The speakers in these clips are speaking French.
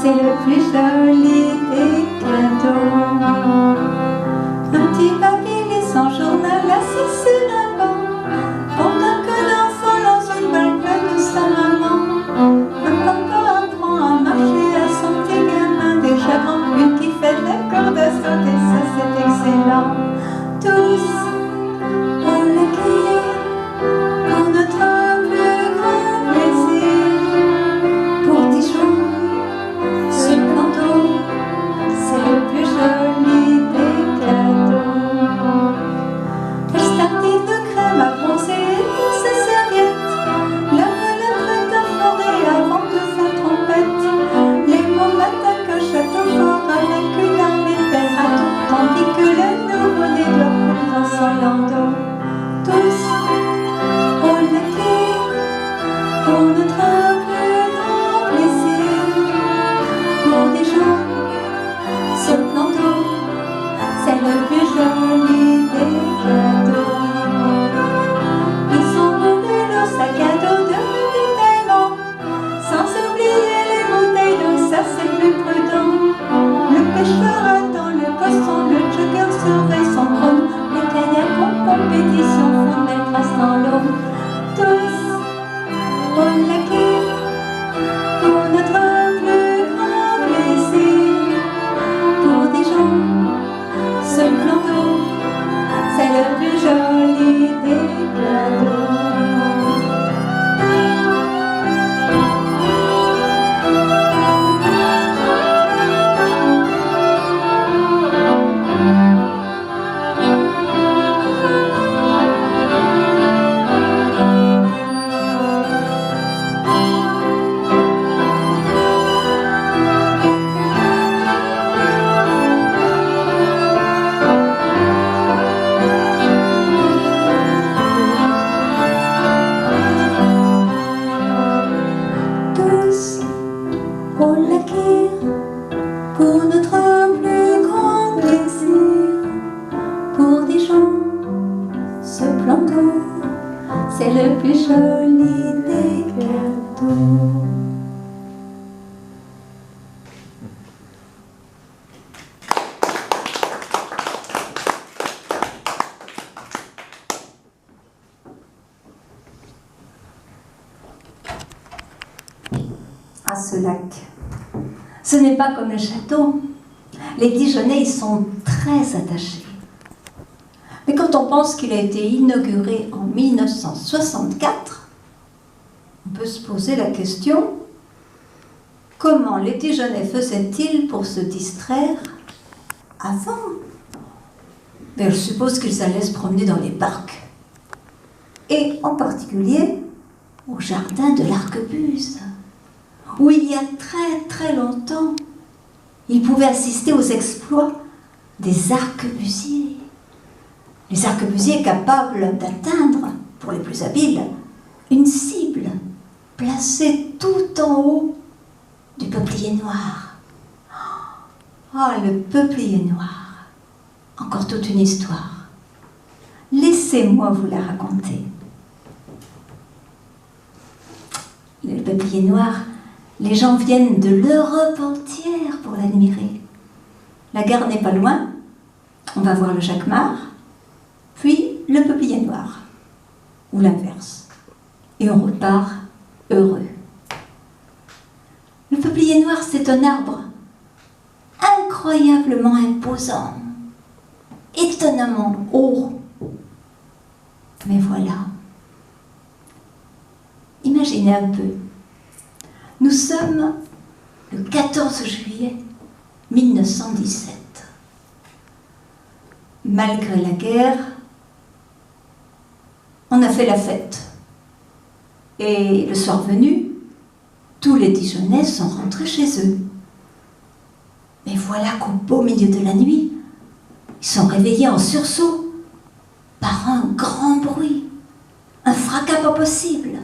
c'est le plus joli des cadeaux. Un petit papier glissant journal assis sur un banc, pendant que l'enfant lance une balle pleine de sa maman. Le papa apprend à marcher à son petit gamin déjà grand, une qui fait de la corde à sauter, ça c'est excellent. Tous on l'a crié pour notre plus grand plaisir. Pour Dijon, ce planteau, c'est le plus joli des cadeaux. Quelle tartine de crème à bronzer pour ses serviettes, la voilà prête à forer avant de faire trompette. Les mots m'attaquent au château fort avec une armée de belles râteaux, tandis que le nouveau-né doit couler dans son landau. Tous au laquais pour notre plus grand plaisir. Pour des gens, ce planteau, c'est le plus joli des cadeaux. Ils sont bourrés leurs sacs à dos de ravitaillement, sans oublier les bouteilles d'eau, ça c'est plus prudent. Le pêcheur attend le poisson, le jogger surveille son chrono, les kayaks en compétition font des traces dans l'eau. Tous au laquais pour notre plus grand plaisir. Pour des gens, ce planteau, c'est le plus joli des cadeaux. Tous au laquais pour notre plus grand plaisir. Pour des gens, ce planteau, c'est le plus joli des cadeaux. À ce lac, ce n'est pas comme le château. Les Dijonnais y sont très attachés. Mais quand on pense qu'il a été inauguré en 1964, on peut se poser la question: comment les Dijonnais faisaient-ils pour se distraire avant? Mais je suppose qu'ils allaient se promener dans les parcs, et en particulier au jardin de l'Arquebuse, où il y a très très longtemps, ils pouvaient assister aux exploits des arquebusiers. Les arquebusiers capables d'atteindre, pour les plus habiles, une cible placée tout en haut du peuplier noir. Ah, le peuplier noir, encore toute une histoire. Laissez-moi vous la raconter. Le peuplier noir, les gens viennent de l'Europe entière pour l'admirer. La gare n'est pas loin, on va voir le Jacquemart, puis le peuplier noir, ou l'inverse, et on repart heureux. Le peuplier noir, c'est un arbre incroyablement imposant, étonnamment haut. Mais voilà, imaginez un peu. Nous sommes le 14 juillet 1917. Malgré la guerre, on a fait la fête. Et le soir venu, tous les Dijonnais sont rentrés chez eux. Mais voilà qu'au beau milieu de la nuit, ils sont réveillés en sursaut par un grand bruit, un fracas pas possible.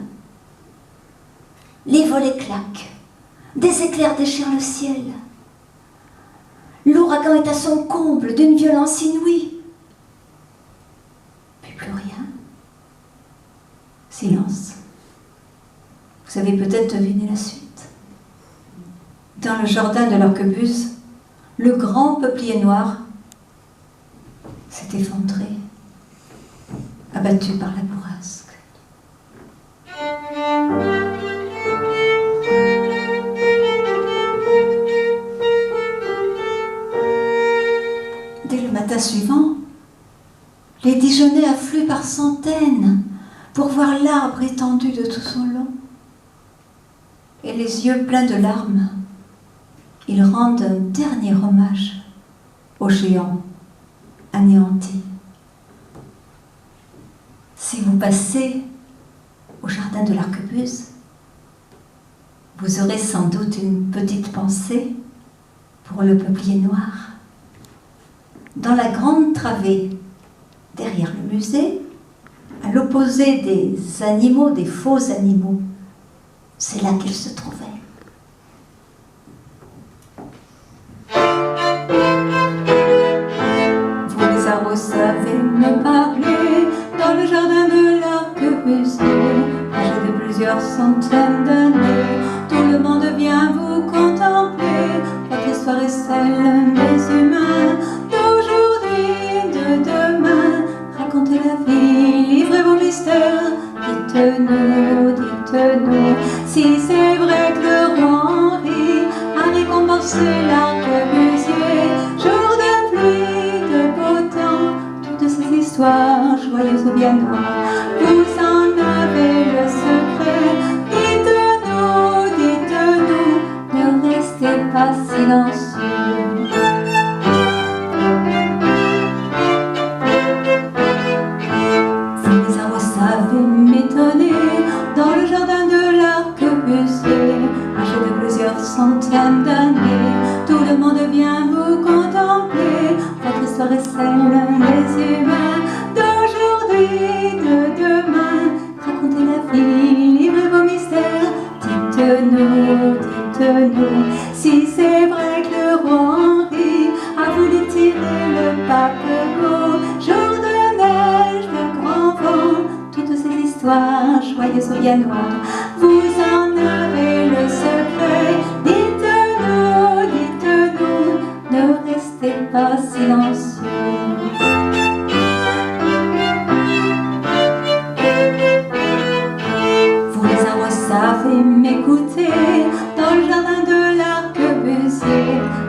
Les volets claquent, des éclairs déchirent le ciel. L'ouragan est à son comble d'une violence inouïe. Puis plus rien. Silence. Vous avez peut-être deviné la suite. dans le jardin de l'arquebuse, le grand peuplier noir s'est effondré, abattu par la bourrasque. Dès le matin suivant, les Dijonnais affluent par centaines pour voir l'arbre étendu de tout son long. Et les yeux pleins de larmes, ils rendent un dernier hommage au géant anéanti. Si vous passez au jardin de l'arquebuse, vous aurez sans doute une petite pensée pour le peuplier noir. Dans la grande travée, derrière le musée, à l'opposé des animaux, des faux animaux, c'est là qu'il se trouvait. Vous les arbres savez me parler dans le jardin de l'arquebuse, âgé de plusieurs centaines d'années. Tout le monde vient vous contempler. Votre histoire est celle des humains d'aujourd'hui, de demain. Racontez la vie, livrez vos mystères. Dites-nous, dites-nous, si c'est vrai que le roi Henri a récompensé l'arquebusier. Jour de pluie, de beau temps, toutes ces histoires joyeuses ou bien noires, vous en avez le secret. Dites-nous, dites-nous, ne restez pas silencieux. Dans le jardin de l'arquebusier, âgé de plusieurs centaines d'années, tout le monde vient vous contempler. Votre histoire est celle des humains d'aujourd'hui, de demain. Racontez la vie, livrez vos mystères. Dites-nous, dites-nous, si c'est vrai que le roi Henri a voulu tirer le paquebot. Jour de neige, de grand vent, toutes ces histoires joyeuses ou bien noires, vous en avez le secret. Dites-nous, dites-nous, ne restez pas silencieux. Vous les arbres savez m'écouter dans le jardin de l'arquebusier,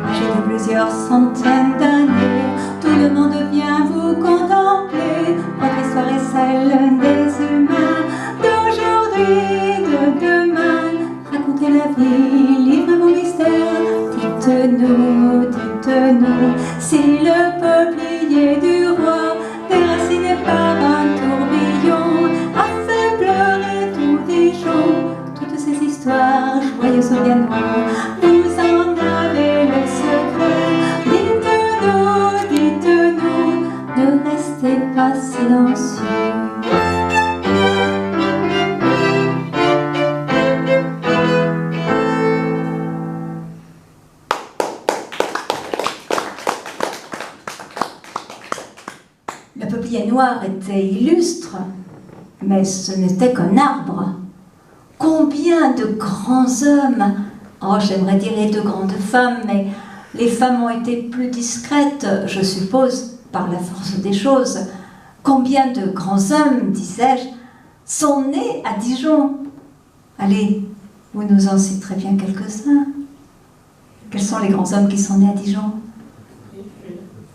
âgé de plusieurs centaines d'années. Tout le monde vient vous contempler. Votre histoire est celle des humains d'aujourd'hui, de demain. Racontez la vie, livrez vos mystères. Dites-nous, dites-nous, si le peuplier du roi, déraciné par un tourbillon, a fait pleurer tout Dijon. Toutes ces histoires joyeuses ou bien noires, vous en avez le secret. Dites-nous, dites-nous, ne restez pas silencieux. Le peuplier noir était illustre, mais ce n'était qu'un arbre. Combien de grands hommes, oh j'aimerais dire les deux grandes femmes, mais les femmes ont été plus discrètes, je suppose, par la force des choses. Combien de grands hommes, disais-je, sont nés à Dijon? Allez, vous nous en citerez bien quelques-uns. Quels sont les grands hommes qui sont nés à Dijon?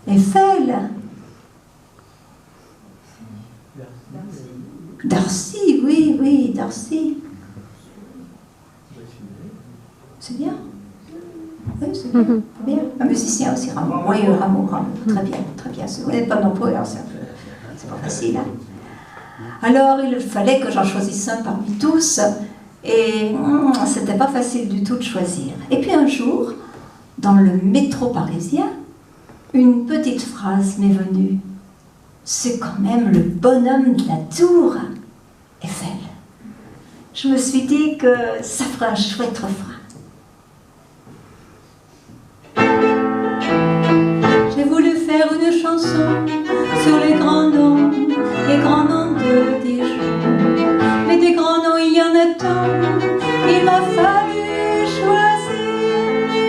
Eiffel. Darcy, oui, oui, Darcy. C'est bien. Oui, c'est bien. Bien. Un musicien aussi, Rameau. Oui, Rameau. Très bien, très bien. Vous n'êtes pas nombreux, alors c'est pas facile. Hein. Alors, il fallait que j'en choisisse un parmi tous, et c'était pas facile du tout de choisir. Et puis un jour, dans le métro parisien, une petite phrase m'est venue. C'est quand même le bonhomme de la tour, Eiffel. Je me suis dit que ça ferait un chouette refrain. J'ai voulu faire une chanson sur les grands noms de Dijon. Mais des grands noms, il y en a tant, il m'a fallu choisir.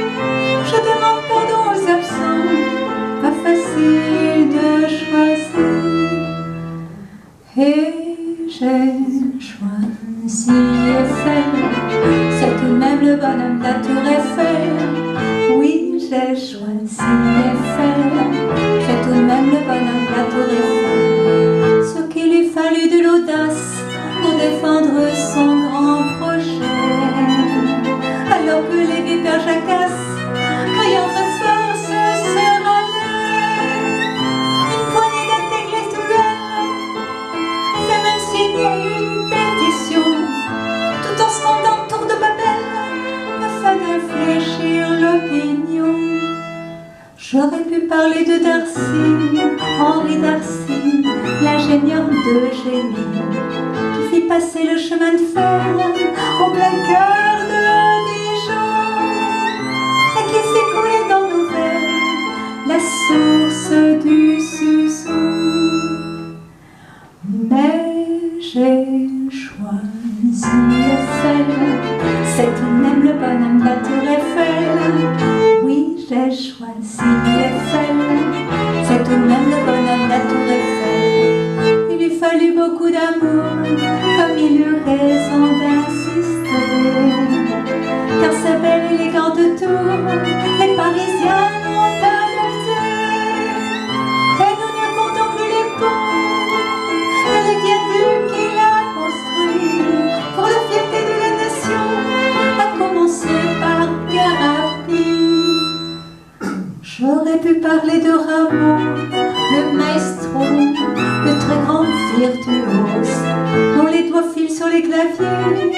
Tour Eiffel. Oui, j'ai choisi Eiffel. C'est tout de même le bonhomme de la Tour Eiffel. Ce qu'il lui fallut de l'audace pour défendre son grand projet. Alors que les vipères jacasses, criant très fort, se serralaient. Une poignée d'intellectuels fait même signer une pétition, tout en scandant Tour de Babel, afin d'infléchir l'opinion. J'aurais pu parler de Darcy, Henri Darcy, l'ingénieur de génie, qui fit passer le chemin de fer au plein cœur de Dijon, et qui fit couler dans nos veines la source du Suçon. Mais j'ai choisi Eiffel, c'est tout de même le bonhomme de la Tour Eiffel. Oui, j'ai choisi Eiffel, c'est tout de même le bonhomme de la Tour Eiffel. Il lui fallut beaucoup d'amour, comme il eut raison d'insister, car sa belle élégante tour, les Parisiens l'ont adoptée. Et nous ne comptons plus les ponts et les viaducs qu'il a construits pour la fierté de la nation, à commencer par Garapi. J'aurais pu parler de Rameau, le maestro, le très grand virtuose, dont les doigts filent sur les claviers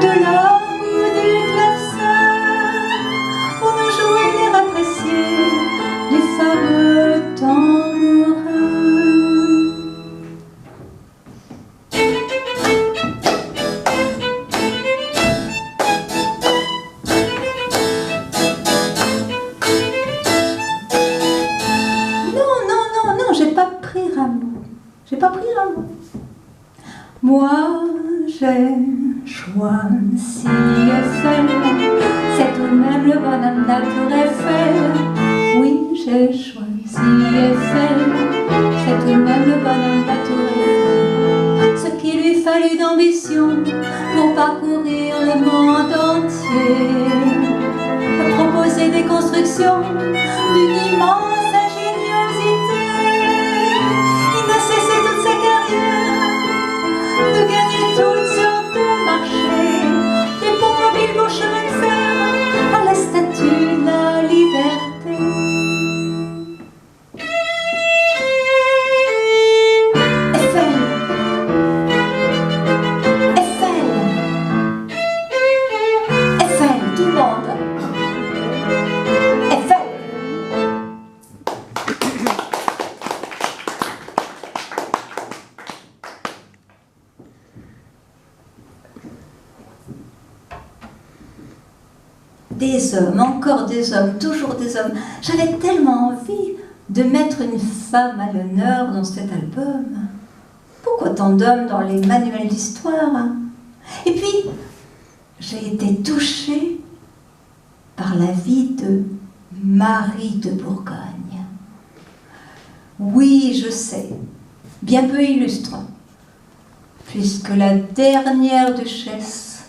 de l'orgue ou des clavecins, pour nous jouer l'air apprécié du fameux tambourin. J'ai pas pris Rameau. Moi, j'ai choisi Eiffel, c'est tout de même le bonhomme de la Tour Eiffel. Oui, j'ai choisi Eiffel, c'est tout de même le bonhomme de la Tour Eiffel. Ce qu'il lui fallut d'ambition pour parcourir le monde entier, pour proposer des constructions d'une immense ingéniosité. De gagner toutes sortes de marchés, des ponts mobiles, beaux chemins de fer, à la statue de la liberté. Eiffel, Eiffel, Eiffel, tout le monde. Eiffel. Des hommes, encore des hommes, toujours des hommes. J'avais tellement envie de mettre une femme à l'honneur dans cet album. Pourquoi tant d'hommes dans les manuels d'histoire, hein? Et puis, j'ai été touchée par la vie de Marie de Bourgogne. Oui, je sais, bien peu illustre, puisque la dernière duchesse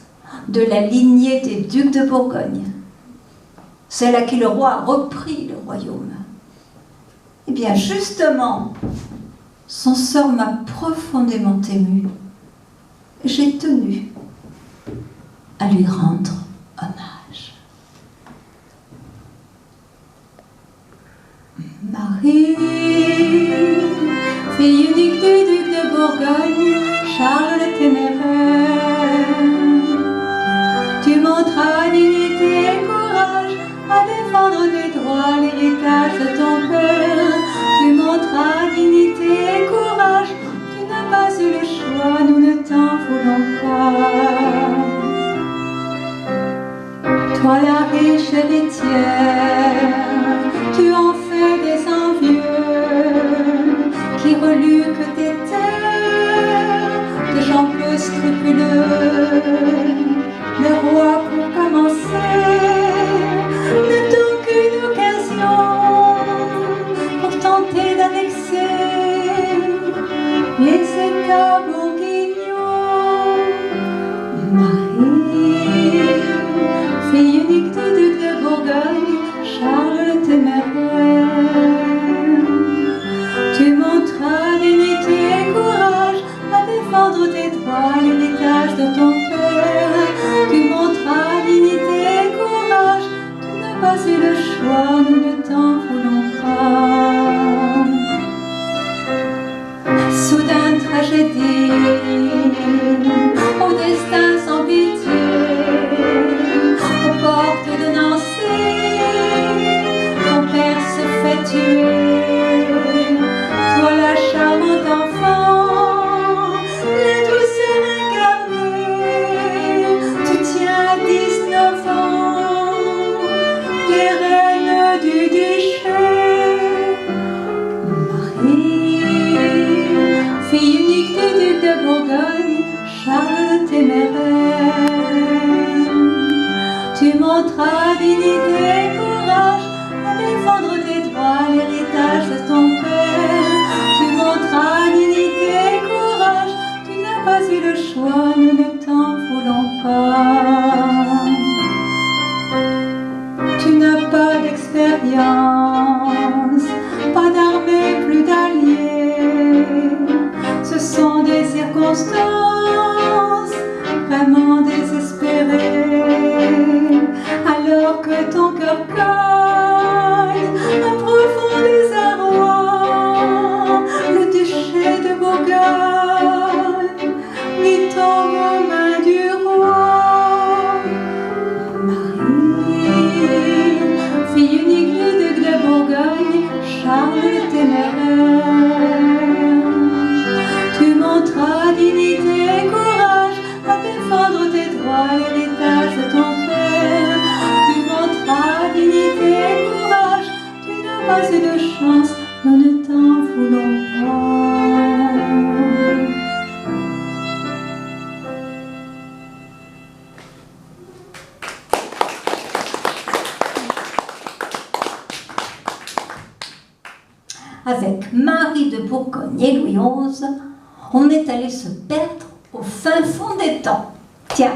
de la lignée des ducs de Bourgogne, celle à qui le roi a repris le royaume, eh bien justement, son sort m'a profondément émue. J'ai tenu à lui rendre hommage. Marie, fille unique du duc de Bourgogne, Charles le Téméraire, tu montras dignité et courage à défendre des droits l'héritage de ton père. Tu montras dignité et courage, tu n'as pas eu le choix, nous ne t'en voulons pas. Toi la riche héritière, tu en fais des envieux, qui reluquent tes terres, de gens peu scrupuleux. Le roi, pour commencer, ne donne qu'une occasion pour tenter d'annexer les États bourguignons. Marie, fille unique de pas eu le choix, nous ne t'en voulons pas. Soudain tragédie, au destin sans pitié, aux portes de Nancy, ton père se fait tuer. Toi la charmante enfant, la douceur incarnée, tu tiens à 19 ans les rênes du duché. Marie, fille unique du duc de Bourgogne, Charles le téméraire, tu montras dignité et courage à défendre tes droits, l'héritage de ton père. Tu montras dignité et courage, tu n'as pas eu le choix, nous ne t'en voulons pas. Tu n'as pas d'expérience, pas d'armée, plus d'alliés. Ce sont des circonstances vraiment désespérées. Alors que ton cœur cogne un profond désarroi, le duché de Bourgogne lui tombe aux mains du roi. Marie, fille unique du duc de Bourgogne, Charles le téméraire, tu montras dignité et courage à défendre tes droits, l'héritage de ton père. Tu montras dignité et courage, tu n'as pas eu de chance, nous ne t'en voulons pas. Avec Marie de Bourgogne et Louis XI, on est allé se perdre au fin fond des temps. Tiens,